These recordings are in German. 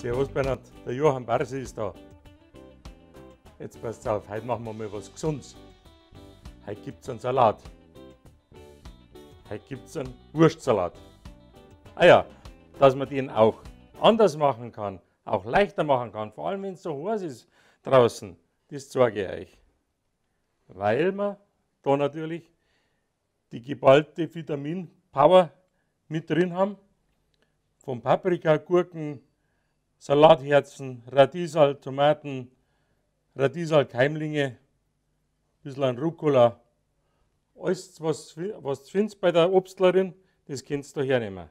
Servus Bernhard, der Johann Barsi ist da. Jetzt passt auf, heute machen wir mal was Gesundes. Heute gibt es einen Salat. Heute gibt es einen Wurstsalat. Ah ja, dass man den auch anders machen kann, auch leichter machen kann, vor allem wenn es so heiß ist draußen, das zeige ich euch. Weil wir da natürlich die geballte Vitamin-Power mit drin haben. Von Paprika, Gurken, Salatherzen, Radiesal, Tomaten, Radiesal-Keimlinge, ein bisschen an Rucola. Alles, was du findest bei der Obstlerin, das kannst du hernehmen.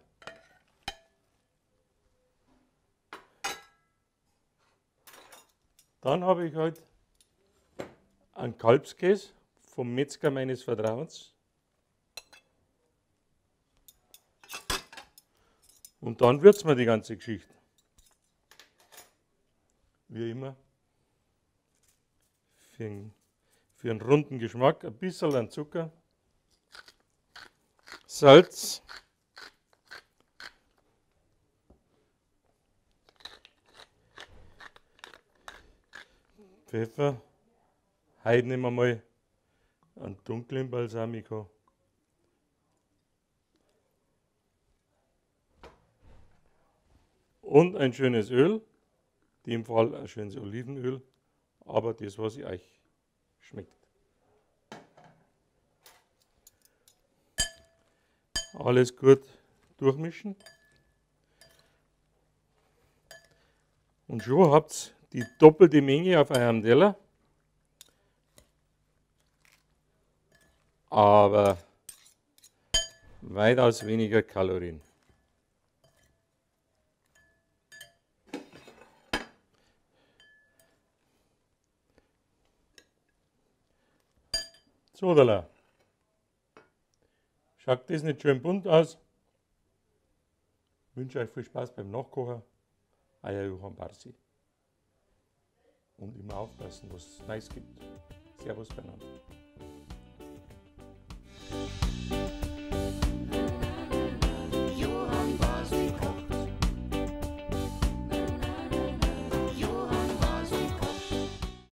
Dann habe ich halt einen Kalbskäse vom Metzger meines Vertrauens. Und dann würzen wir die ganze Geschichte. Wie immer. Für einen runden Geschmack ein bisschen an Zucker, Salz, Pfeffer. Heute nehmen wir mal einen dunklen Balsamico. Und ein schönes Öl, in dem Fall ein schönes Olivenöl, aber das, was euch schmeckt. Alles gut durchmischen. Und schon habt ihr die doppelte Menge auf eurem Teller. Aber weitaus weniger Kalorien. So, da. Schaut das nicht schön bunt aus? Ich wünsche euch viel Spaß beim Nachkochen. Euer Johann Barsi. Und immer aufpassen, was es Neues gibt. Servus beieinander.